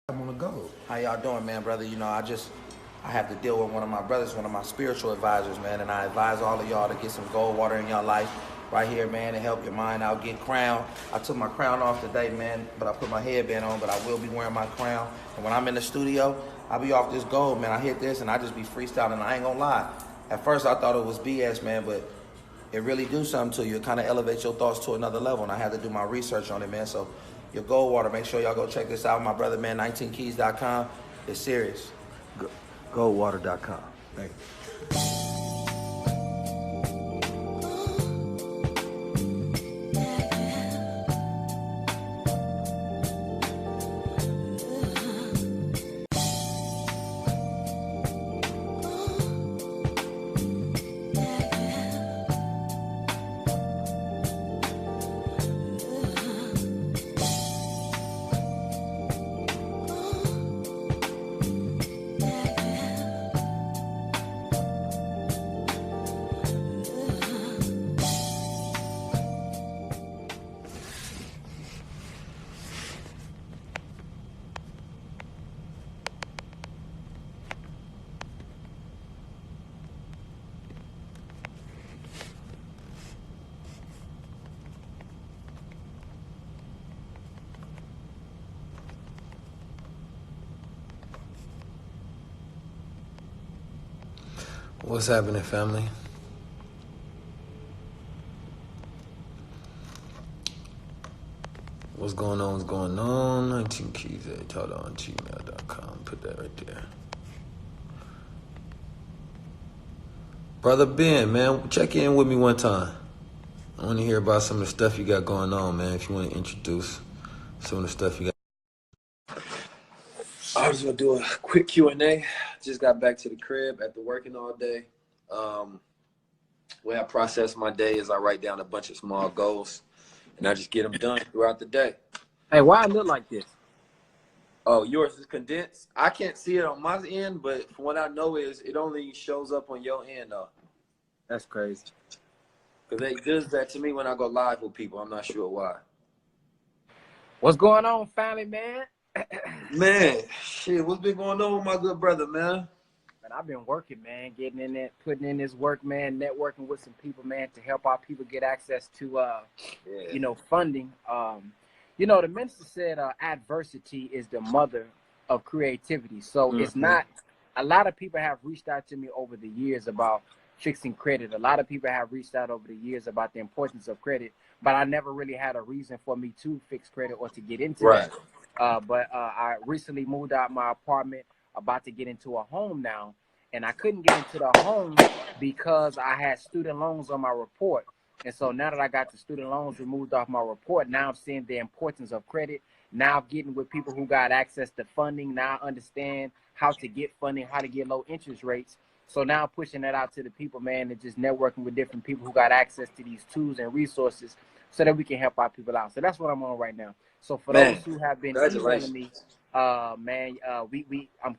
I'm on the go. How y'all doing, man, brother? I have to deal with one of my brothers, one of my spiritual advisors, man, and I advise all of y'all to get some gold water in your life right here, man, to help your mind out. Get crown. I took my crown off today, man, but I put my headband on, but I will be wearing my crown. And when I'm in the studio, I'll be off this gold, man. I hit this and I just be freestyling. I ain't gonna lie. At first I thought it was BS, man, but it really do something to you. It kind of elevates your thoughts to another level, and I had to do my research on it, man. So your gold water, make sure y'all go check this out. My brother, man, 19keys.com. It's serious. Goldwater.com. Thank you. What's happening, family? What's going on? What's going on? 19keys at gmail.com. Put that right there. Brother Ben, man, check in with me one time. I want to hear about some of the stuff you got going on, man. If you want to introduce some of the stuff you got. I was going to do a quick Q&A. Just got back to the crib after working all day. Way I process my day is I write down a bunch of small goals, and I just get them done throughout the day. Hey, why I look like this? Oh, yours is condensed? I can't see it on my end, but from what I know is it only shows up on your end, though. That's crazy. Because it does that to me when I go live with people. I'm not sure why. What's going on, family, man? Man, shit, what's been going on with my good brother, man? Man, I've been working, man, getting in it, putting in this work, man, networking with some people, man, to help our people get access to, funding. The minister said adversity is the mother of creativity. So It's not, a lot of people have reached out to me over the years about fixing credit. A lot of people have reached out over the years about the importance of credit, but I never really had a reason for me to fix credit or to get into that. But I recently moved out my apartment, about to get into a home now, and I couldn't get into the home because I had student loans on my report. And so now that I got the student loans removed off my report, now I'm seeing the importance of credit. Now I'm getting with people who got access to funding. Now I understand how to get funding, how to get low interest rates. So now I'm pushing that out to the people, man, and just networking with different people who got access to these tools and resources so that we can help our people out. So that's what I'm on right now. So for those who have been emailing me, I'm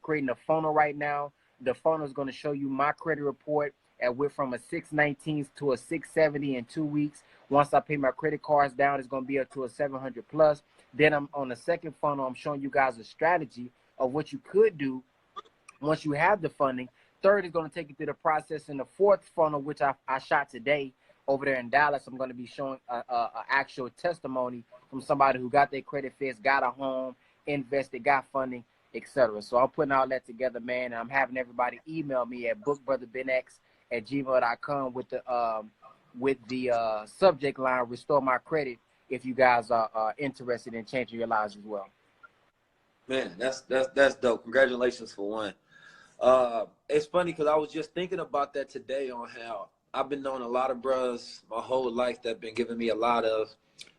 creating a funnel right now. The funnel is going to show you my credit report, and we're from a 619 to a 670 in 2 weeks. Once I pay my credit cards down, it's going to be up to a 700 plus. Then I'm on the second funnel. I'm showing you guys a strategy of what you could do once you have the funding. Third is going to take you through the process. In the fourth funnel, which I shot today over there in Dallas, I'm going to be showing an actual testimony from somebody who got their credit fixed, got a home, invested, got funding, etc. So I'm putting all that together, man, and I'm having everybody email me at bookbrotherbenx@gmail.com with the subject line "Restore My Credit" if you guys are interested in changing your lives as well. Man, that's dope. Congratulations for one. It's funny because I was just thinking about that today on how I've been knowing a lot of brothers my whole life that have been giving me a lot of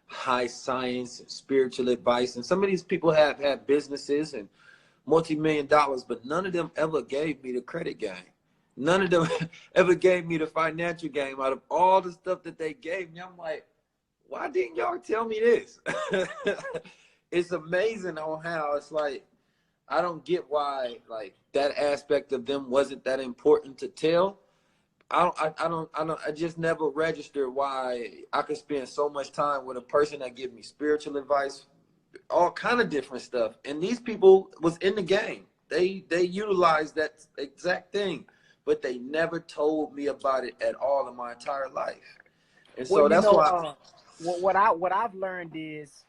high science and spiritual advice. And some of these people have had businesses and multi-million dollars, but none of them ever gave me the credit game. None of them ever gave me the financial game. Out of all the stuff that they gave me, I'm like, why didn't y'all tell me this? It's amazing on how it's like, I don't get why like that aspect of them wasn't that important to tell. I just never registered why I could spend so much time with a person that give me spiritual advice, all kind of different stuff. And these people was in the game. They utilized that exact thing, but they never told me about it at all in my entire life. And Well, so you that's know, why. what I've learned is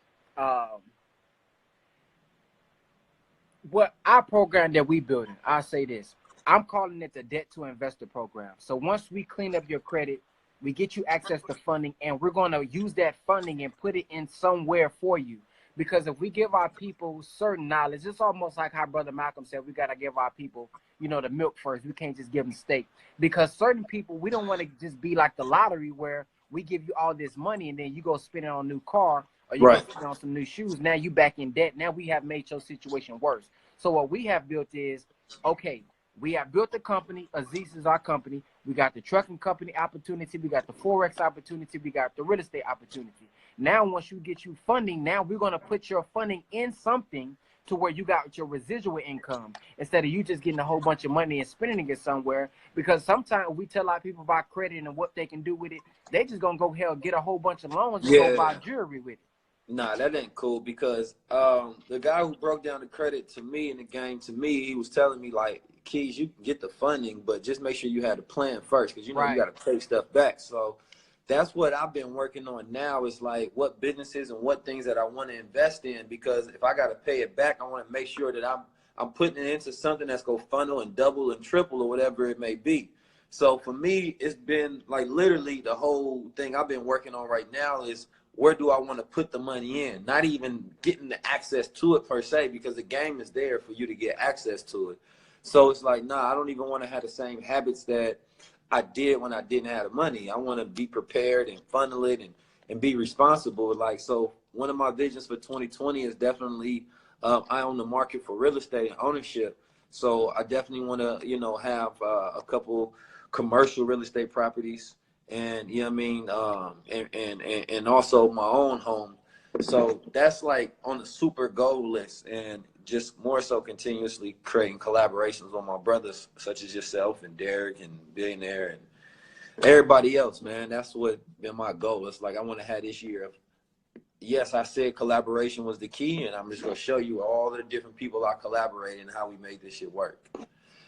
what our program that we building. I'll say this. I'm calling it the debt to investor program. So once we clean up your credit, we get you access to funding, and we're going to use that funding and put it in somewhere for you. Because if we give our people certain knowledge, it's almost like how Brother Malcolm said, we got to give our people, you know, the milk first. We can't just give them steak. Because certain people, we don't want to just be like the lottery where we give you all this money and then you go spend it on a new car or you go Right. spend it on some new shoes. Now you back in debt. Now we have made your situation worse. So what we have built is, okay, we have built the company. Aziz is our company. We got the trucking company opportunity. We got the Forex opportunity. We got the real estate opportunity. Now, once you get you funding, now we're going to put your funding in something to where you got your residual income instead of you just getting a whole bunch of money and spending it somewhere. Because sometimes we tell our people about credit and what they can do with it. They just going to go hell, get a whole bunch of loans and go buy jewelry with it. Nah, that ain't cool because the guy who broke down the credit to me in the game, to me, he was telling me like, Keys, you can get the funding, but just make sure you had a plan first because you know you got to pay stuff back. So that's what I've been working on now is like what businesses and what things that I want to invest in, because if I got to pay it back, I want to make sure that I'm putting it into something that's going to funnel and double and triple or whatever it may be. So for me, it's been like literally the whole thing I've been working on right now is where do I want to put the money in? Not even getting the access to it per se, because the game is there for you to get access to it. So it's like, nah, I don't even want to have the same habits that I did when I didn't have the money. I want to be prepared and funnel it and be responsible. Like, so one of my visions for 2020 is definitely I own the market for real estate and ownership. So I definitely want to, you know, have a couple commercial real estate properties and, you know what I mean, and also my own home. So that's like on the super goal list, and just more so continuously creating collaborations with my brothers such as yourself and Derek and Billionaire and everybody else, man. That's what been my goal. It's like I want to have this year of, yes, I said collaboration was the key, and I'm just going to show you all the different people I collaborated and how we made this shit work.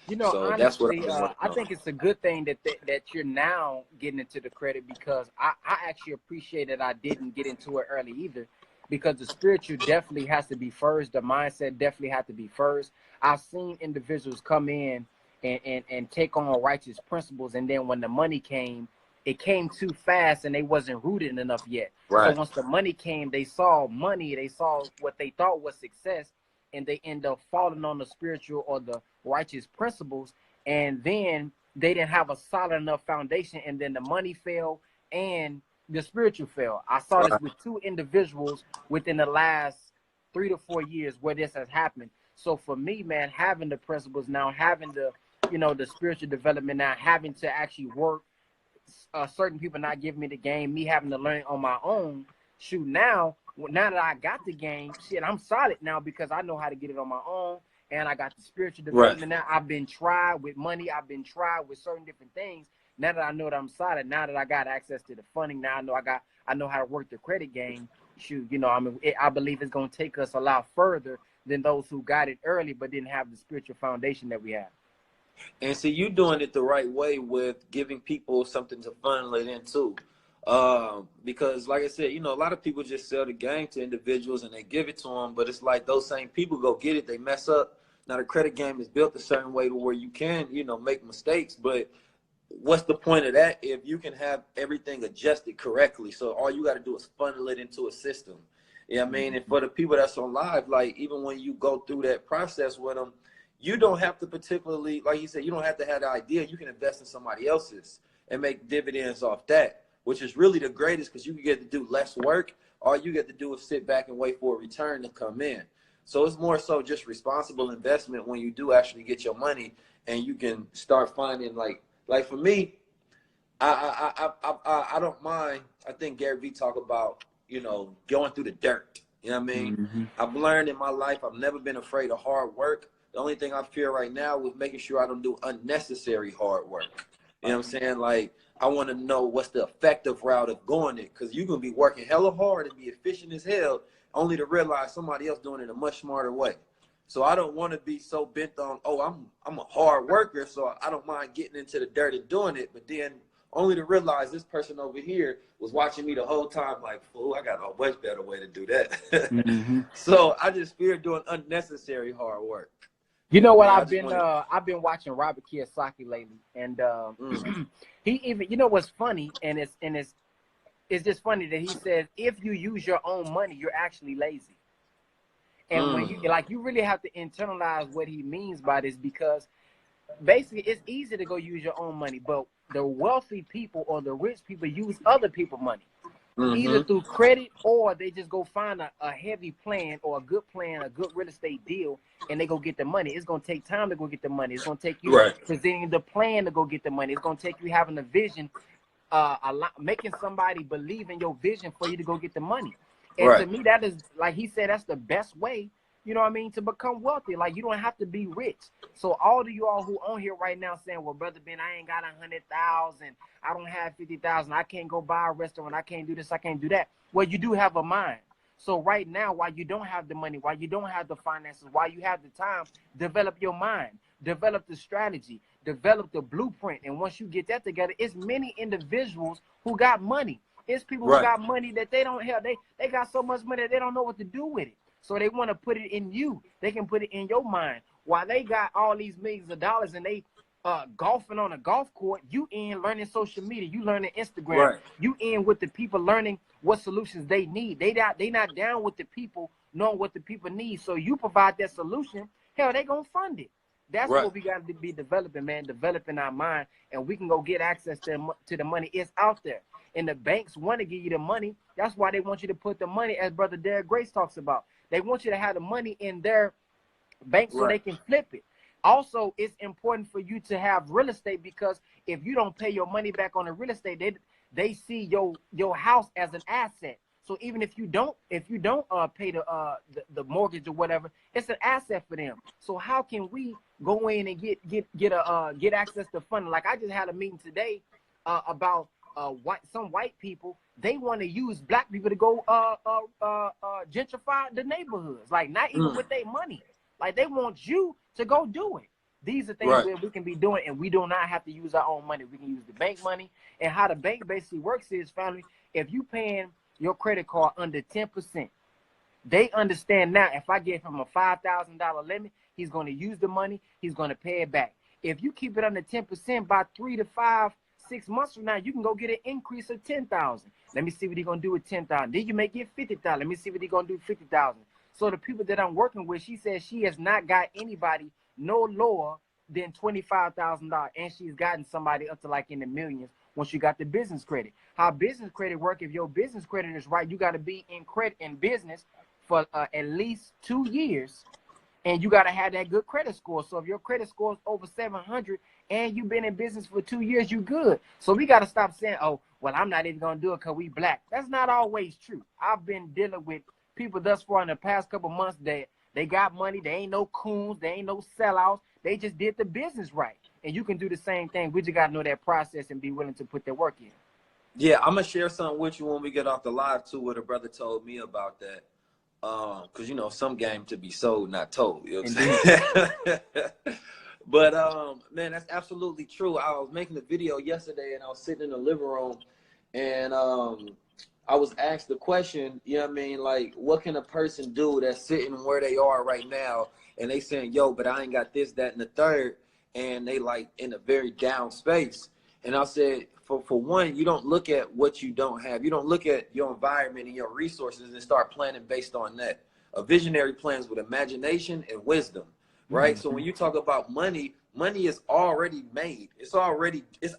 You know, So honestly, that's what I've been working I on. think it's a good thing that you're now getting into the credit, because I actually appreciate that I didn't get into it early either, because the spiritual definitely has to be first. The mindset definitely has to be first. I've seen individuals come in and take on righteous principles, and then when the money came, it came too fast and they wasn't rooted enough yet. So Right. once the money came, they saw money, they saw what they thought was success, and they end up falling on the spiritual or the righteous principles, and then they didn't have a solid enough foundation, and then the money fell and the spiritual fell. I saw this Right. with two individuals within the last 3 to 4 years where this has happened. So for me, man, having the principles now, having the, you know, the spiritual development now, having to actually work, certain people not giving me the game, me having to learn on my own. Shoot, now that I got the game, shit, I'm solid now because I know how to get it on my own, and I got the spiritual Right. development now. I've been tried with money. I've been tried with certain different things. Now that I know that I'm solid, now that I got access to the funding, now I know how to work the credit game. Shoot, you know, I mean, I believe it's gonna take us a lot further than those who got it early but didn't have the spiritual foundation that we have. And see, you doing it the right way with giving people something to funnel it into. Because like I said, you know, a lot of people just sell the game to individuals and they give it to them, but it's like those same people go get it, they mess up. Now the credit game is built a certain way to where you can, you know, make mistakes, but what's the point of that if you can have everything adjusted correctly? So all you got to do is funnel it into a system. You know what I mean? And for the people that's on live, like even when you go through that process with them, you don't have to particularly, like you said, you don't have to have the idea. You can invest in somebody else's and make dividends off that, which is really the greatest because you can get to do less work. All you get to do is sit back and wait for a return to come in. So it's more so just responsible investment when you do actually get your money and you can start finding like for me, I don't mind. I think Gary Vee talk about, you know, going through the dirt. You know what I mean? Mm-hmm. I've learned in my life, I've never been afraid of hard work. The only thing I fear right now is making sure I don't do unnecessary hard work. You know what I'm saying? Like, I want to know what's the effective route of going it, because you're going to be working hella hard and be efficient as hell, only to realize somebody else doing it a much smarter way. So I don't want to be so bent on, oh, I'm a hard worker, so I don't mind getting into the dirt and doing it, but then only to realize this person over here was watching me the whole time like, fool, I got a much better way to do that. So I just fear doing unnecessary hard work. You know what? Man, I've been watching Robert Kiyosaki lately, and he even, you know what's funny, and it's just funny that he says if you use your own money, you're actually lazy. And when you really have to internalize what he means by this, because basically it's easy to go use your own money, but the wealthy people or the rich people use other people's money, either through credit, or they just go find a heavy plan or a good plan, a good real estate deal, and they go get the money. It's going to take time to go get the money. It's going to take you presenting the plan to go get the money. It's going to take you having a vision, making somebody believe in your vision for you to go get the money. And to me, that is, like he said, that's the best way, you know what I mean, to become wealthy. Like, you don't have to be rich. So all of you all who on here right now saying, well, Brother Ben, I ain't got 100,000, I don't have 50,000, I can't go buy a restaurant, I can't do this, I can't do that. Well, you do have a mind. So right now, while you don't have the money, while you don't have the finances, while you have the time, develop your mind, develop the strategy, develop the blueprint. And once you get that together, it's many individuals who got money. It's people who got money that they don't have. They got so much money that they don't know what to do with it. So they want to put it in you. They can put it in your mind. While they got all these millions of dollars and they golfing on a golf court, you in learning social media, you learning Instagram, you in with the people learning what solutions they need. They not down with the people knowing what the people need. So you provide that solution, hell, they gonna fund it. That's what we got to be developing, man, developing our mind, and we can go get access to the money. It's out there. And the banks want to give you the money. That's why they want you to put the money, as Brother Derek Grace talks about. They want you to have the money in their bank so they can flip it. Also, it's important for you to have real estate, because if you don't pay your money back on the real estate, they see your house as an asset. So even if you don't pay the mortgage or whatever, it's an asset for them. So how can we go in and get access to funding? Like, I just had a meeting today about some white people. They want to use black people to go gentrify the neighborhoods, like not even with their money. Like, they want you to go do it. These are things that we can be doing, and we do not have to use our own money. We can use the bank money. And how the bank basically works is, family, if you paying your credit card under 10%, they understand now, if I give him a $5,000 limit, he's going to use the money, he's going to pay it back. If you keep it under 10%, by 3 to 5, 6 months from now, you can go get an increase of 10,000. Let me see what he's going to do with 10,000. Then you may get 50,000. Let me see what he's going to do with 50,000. So the people that I'm working with, she says she has not got anybody no lower than $25,000, and she's gotten somebody up to like in the millions once you got the business credit. How business credit work? If your business credit is right, you got to be in business for at least 2 years, and you got to have that good credit score. So if your credit score is over 700 and you've been in business for 2 years, you good. So we got to stop saying, oh, well, I'm not even going to do it because we black. That's not always true. I've been dealing with people thus far in the past couple months that they got money. They ain't no coons. They ain't no sellouts. They just did the business right. And you can do the same thing. We just got to know that process and be willing to put that work in. Yeah, I'm going to share something with you when we get off the live, too, what a brother told me about that. Because, you know, some game to be sold, not told. You know what I'm saying? But, man, that's absolutely true. I was making a video yesterday, and I was sitting in the living room, and I was asked the question, you know what I mean, like, what can a person do that's sitting where they are right now, and they saying, yo, but I ain't got this, that, and the third, and they, like, in a very down space. And I said, for one, you don't look at what you don't have. You don't look at your environment and your resources and start planning based on that. A visionary plans with imagination and wisdom, right? So when you talk about money, money is already made. It's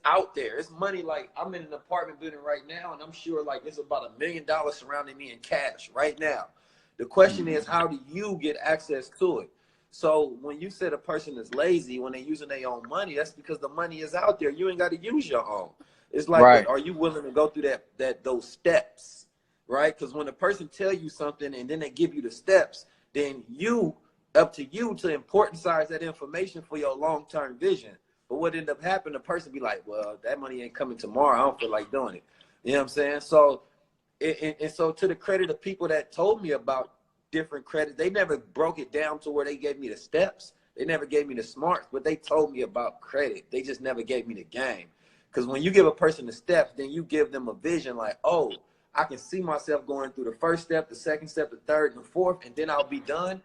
out there. It's money. Like, I'm in an apartment building right now, and I'm sure like it's about $1 million surrounding me in cash right now. The question is, how do you get access to it? So when you said a person is lazy when they're using their own money, that's because the money is out there. You ain't got to use your own. It's like, are you willing to go through those steps, right? Because when a person tell you something and then they give you the steps, then up to you to importancize that information for your long-term vision. But what ended up happening, the person be like, well, that money ain't coming tomorrow. I don't feel like doing it. You know what I'm saying? So and so to the credit of people that told me about different credit, they never broke it down to where they gave me the steps. They never gave me the smarts, but they told me about credit. They just never gave me the game. Because when you give a person the steps, then you give them a vision like, oh, I can see myself going through the first step, the second step, the third, and the fourth, and then I'll be done.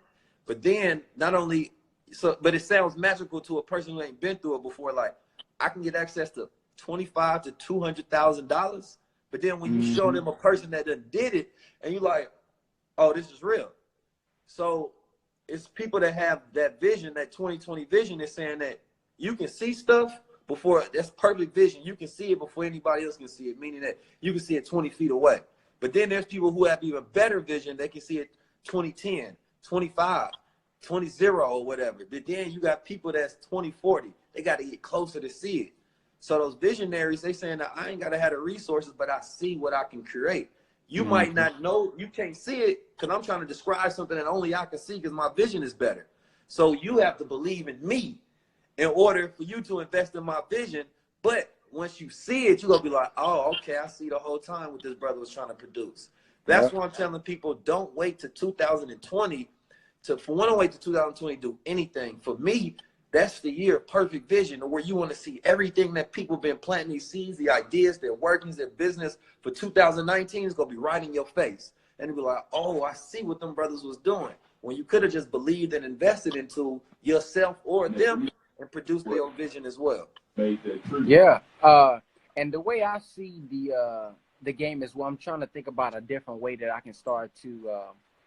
But then not only but it sounds magical to a person who ain't been through it before. Like, I can get access to $25,000 to $200,000. But then when you show them a person that done did it, and you like, oh, this is real. So it's people that have that vision, that 20/20 vision, is saying that you can see stuff before. That's perfect vision. You can see it before anybody else can see it, meaning that you can see it 20 feet away. But then there's people who have even better vision. They can see it 20/10, 25, 20/0 or whatever. But then you got people that's 20/40. They got to get closer to see it. So those visionaries, they saying that I ain't got to have the resources, but I see what I can create. You might not know, you can't see it because I'm trying to describe something that only I can see because my vision is better. So you have to believe in me in order for you to invest in my vision. But once you see it, you're going to be like, oh, okay, I see the whole time what this brother was trying to produce. That's why I'm telling people, don't wait to 2020 for one to wait to 2020 to do anything. For me, that's the year of perfect vision, where you want to see everything that people have been planting these seeds, the ideas, their workings, their business for 2019 is going to be right in your face. And it'll be like, oh, I see what them brothers was doing. When you could have just believed and invested into yourself or them and produced their own vision as well. Yeah. And the way I see the game is, well, I'm trying to think about a different way that I can start to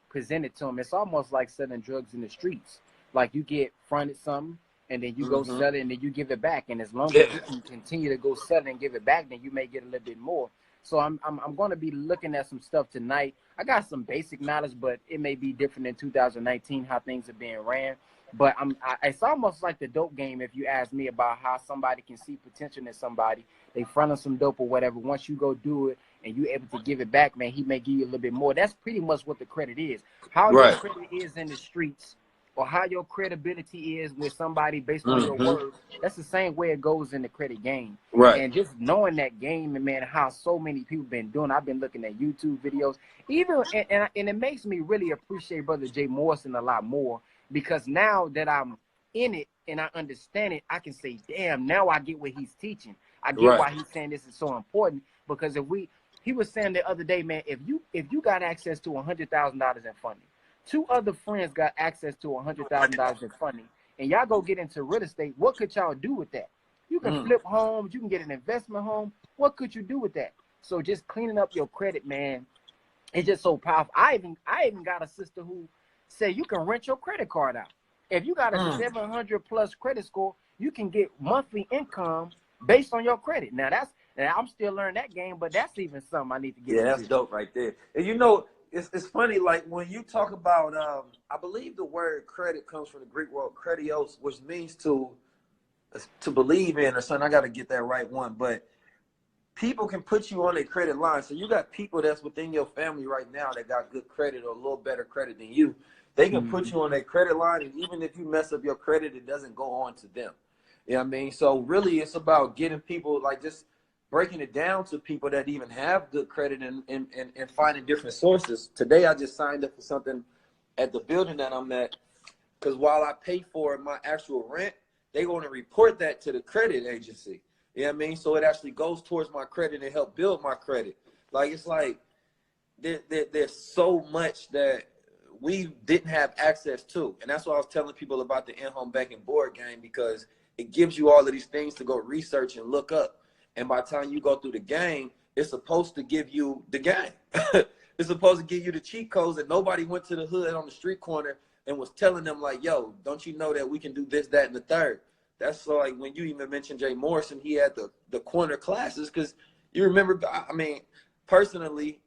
present it to them. It's almost like selling drugs in the streets. Like, you get fronted something, and then you go sell it, and then you give it back. And as long as you can continue to go sell it and give it back, then you may get a little bit more. So I'm going to be looking at some stuff tonight. I got some basic knowledge, but it may be different in 2019 how things are being ran. But it's almost like the dope game, if you ask me, about how somebody can see potential in somebody. They front on some dope or whatever. Once you go do it and you're able to give it back, man, he may give you a little bit more. That's pretty much what the credit is. How your credit is in the streets, or how your credibility is with somebody based on your word, that's the same way it goes in the credit game. Right. And just knowing that game, and man, how so many people been doing. I've been looking at YouTube videos, even and it makes me really appreciate Brother Jay Morrison a lot more, because now that I'm in it and I understand it, I can say, damn, now I get what he's teaching. I get why he's saying this is so important, because he was saying the other day, man, if you got access to $100,000 in funding, two other friends got access to $100,000 in funding, and y'all go get into real estate, what could y'all do with that? You can flip homes, you can get an investment home. What could you do with that? So just cleaning up your credit, man, it's just so powerful. I even got a sister who said you can rent your credit card out. If you got a 700 plus credit score, you can get monthly income based on your credit. Now I'm still learning that game, but that's even something I need to get into. Yeah, that's dope right there. And you know, it's funny, like when you talk about, I believe the word credit comes from the Greek word kredios, which means to believe in or something. I got to get that right one. But people can put you on a credit line. So you got people that's within your family right now that got good credit or a little better credit than you. They can put you on a credit line, and even if you mess up your credit, it doesn't go on to them. You know what I mean? So really it's about getting people, like, just breaking it down to people that even have good credit and finding different sources. Today I just signed up for something at the building that I'm at, because while I pay for my actual rent, they want to report that to the credit agency. You know what I mean? So it actually goes towards my credit and help build my credit. Like, it's like there's so much that we didn't have access to. And that's why I was telling people about the in-home banking board game, because it gives you all of these things to go research and look up. And by the time you go through the game, it's supposed to give you the game. It's supposed to give you the cheat codes that nobody went to the hood on the street corner and was telling them, like, yo, don't you know that we can do this, that, and the third? That's so, like, when you even mentioned Jay Morrison, he had the corner classes, because you remember, I mean, personally,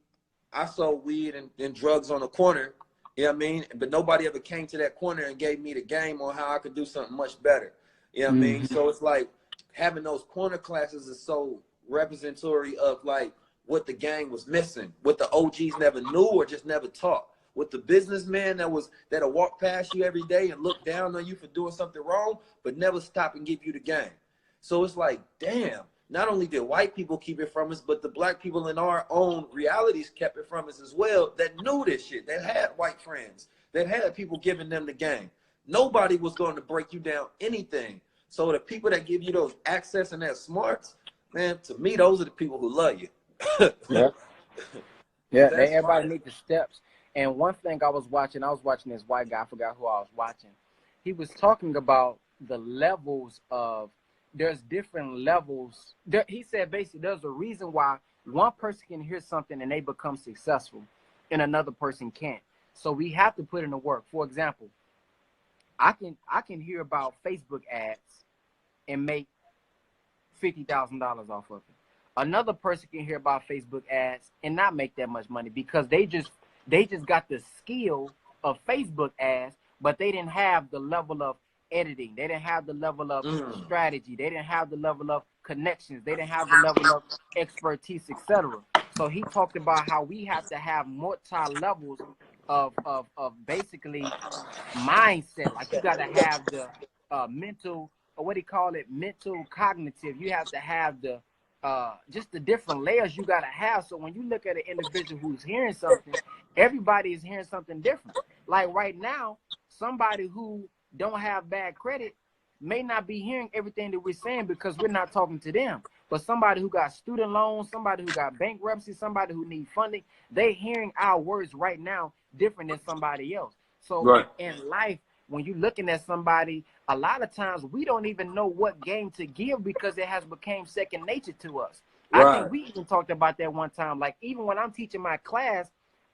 I sold weed and drugs on the corner, you know what I mean? But nobody ever came to that corner and gave me the game on how I could do something much better. You know what I mean? So it's like having those corner classes is so representatory of, like, what the gang was missing, what the OGs never knew or just never taught. With the businessman that'll walk past you every day and look down on you for doing something wrong, but never stop and give you the game. So it's like, damn, not only did white people keep it from us, but the black people in our own realities kept it from us as well, that knew this shit, that had white friends, that had people giving them the game. Nobody was going to break you down anything. So the people that give you those access and that smarts, man, to me, those are the people who love you. Yeah. Yeah, That's everybody fine. need the steps. And one thing I was watching this white guy, I forgot who I was watching. He was talking about the levels of, there's different levels. He said basically there's a reason why one person can hear something and they become successful and another person can't. So we have to put in the work. For example, I can hear about Facebook ads and make $50,000 off of it. Another person can hear about Facebook ads and not make that much money because they just got the skill of Facebook ads, but they didn't have the level of editing. They didn't have the level of strategy. They didn't have the level of connections. They didn't have the level of expertise, etc. So he talked about how we have to have multi-levels of basically mindset. Like you got to have the mental, or what do you call it, mental cognitive. You have to have the just the different layers you got to have. So when you look at an individual who's hearing something, everybody is hearing something different. Like right now, somebody who don't have bad credit may not be hearing everything that we're saying because we're not talking to them. But somebody who got student loans, somebody who got bankruptcy, somebody who needs funding, they're hearing our words right now different than somebody else. So in life, when you're looking at somebody, a lot of times we don't even know what game to give because it has become second nature to us. I think we even talked about that one time. Like even when I'm teaching my class,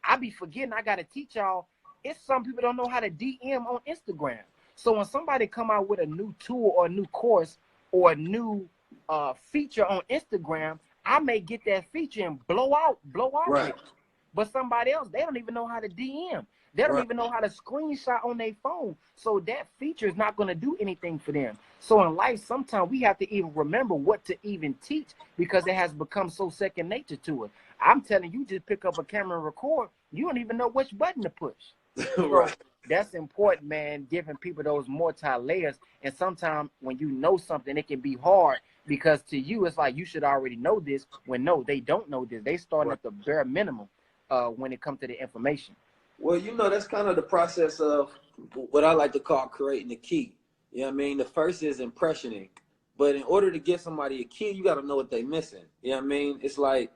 I be forgetting I got to teach y'all. It's some people don't know how to DM on Instagram. So when somebody come out with a new tool or a new course or a new feature on Instagram, I may get that feature and blow out with it. But somebody else, they don't even know how to DM. They don't even know how to screenshot on their phone. So that feature is not going to do anything for them. So in life, sometimes we have to even remember what to even teach because it has become so second nature to us. I'm telling you, just pick up a camera and record. You don't even know which button to push. So that's important, man, giving people those multi-layers. And sometimes when you know something, it can be hard because to you, it's like you should already know this when no, they don't know this. They starting at the bare minimum when it comes to the information. Well, you know, that's kind of the process of what I like to call creating the key. You know what I mean? The first is impressioning. But in order to get somebody a key, you got to know what they're missing. You know what I mean? It's like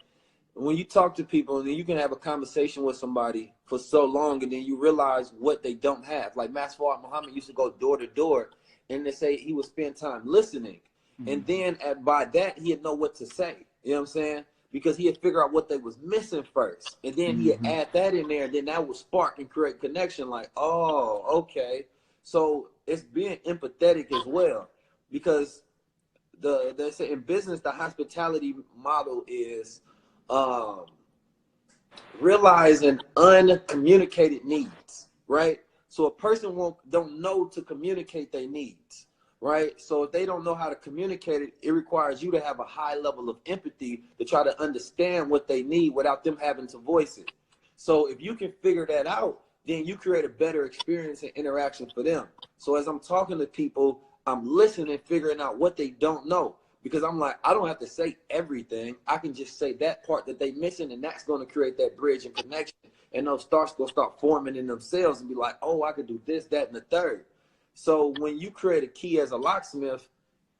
when you talk to people and then you can have a conversation with somebody for so long and then you realize what they don't have. Like Masfar Muhammad used to go door to door and they say he would spend time listening. And then by that, he'd know what to say. You know what I'm saying? Because he'd figure out what they was missing first. And then he'd add that in there, and then that would spark and create connection like, oh, okay. So it's being empathetic as well. Because they say in business, the hospitality model is realizing uncommunicated needs, right? So a person don't know to communicate their needs. Right? So if they don't know how to communicate it, it requires you to have a high level of empathy to try to understand what they need without them having to voice it. So if you can figure that out, then you create a better experience and interaction for them. So as I'm talking to people, I'm listening, figuring out what they don't know. Because I'm like, I don't have to say everything. I can just say that part that they missing, and that's going to create that bridge and connection. And those stars going to start forming in themselves and be like, oh, I could do this, that, and the third. So when you create a key as a locksmith,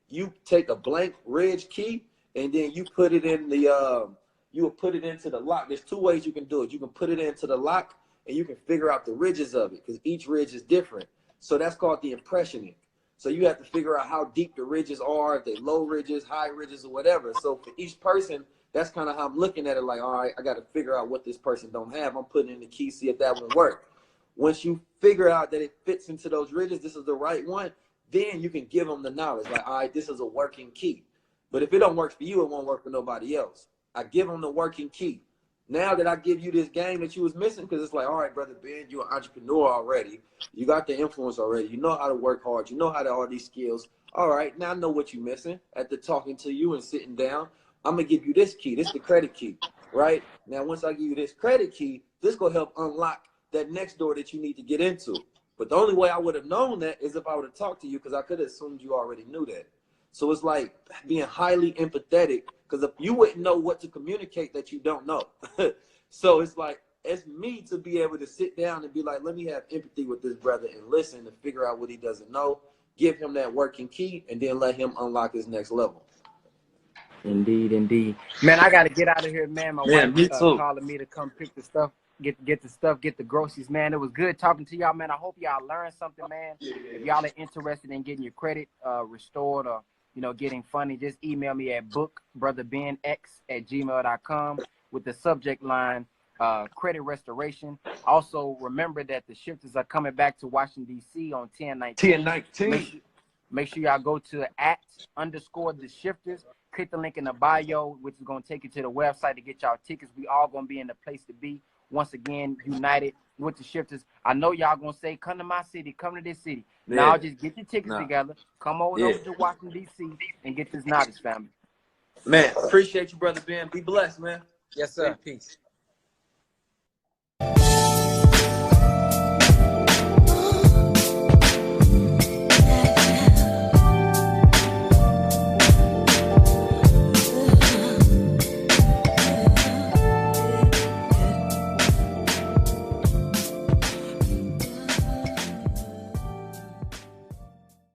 you take a blank ridge key and then you put it in the you will put it into the lock. There's two ways you can do it. You can put it into the lock and you can figure out the ridges of it because each ridge is different. So that's called the impressioning. So you have to figure out how deep the ridges are, if they low ridges, high ridges, or whatever. So for each person, that's kind of how I'm looking at it. Like, all right, I got to figure out what this person don't have. I'm putting in the key, see if that will work. Once you figure out that it fits into those ridges, this is the right one, then you can give them the knowledge. Like, all right, this is a working key. But if it don't work for you, it won't work for nobody else. I give them the working key. Now that I give you this game that you was missing, because it's like, all right, brother Ben, you're an entrepreneur already. You got the influence already. You know how to work hard. You know how to all these skills. All right, now I know what you're missing after talking to you and sitting down. I'm going to give you this key. This is the credit key, right? Now, once I give you this credit key, this going to help unlock that next door that you need to get into. But the only way I would have known that is if I would have talked to you because I could have assumed you already knew that. So it's like being highly empathetic, because if you wouldn't know what to communicate that you don't know. So it's like, it's me to be able to sit down and be like, let me have empathy with this brother and listen to figure out what he doesn't know, give him that working key, and then let him unlock his next level. Indeed, indeed. Man, I got to get out of here, man. My Man, wife me too. calling me to come pick the stuff, get the stuff, get the groceries, man. It was good talking to y'all, man. I hope y'all learned something, man. If y'all are interested in getting your credit restored or, you know, getting funding, just email me at bookbrotherbenx@gmail.com with the subject line credit restoration. Also, remember that the Shifters are coming back to Washington, D.C. on 10/19. Make sure y'all go to @_the Shifters. Click the link in the bio, which is going to take you to the website to get y'all tickets. We all going to be in the place to be. Once again, united with the Shifters. I know y'all going to say, come to my city, come to this city. Yeah. Now just get your tickets together. Come on over to Washington, D.C. and get this knowledge, family. Man, appreciate you, Brother Ben. Be blessed, man. Yes, sir. Peace.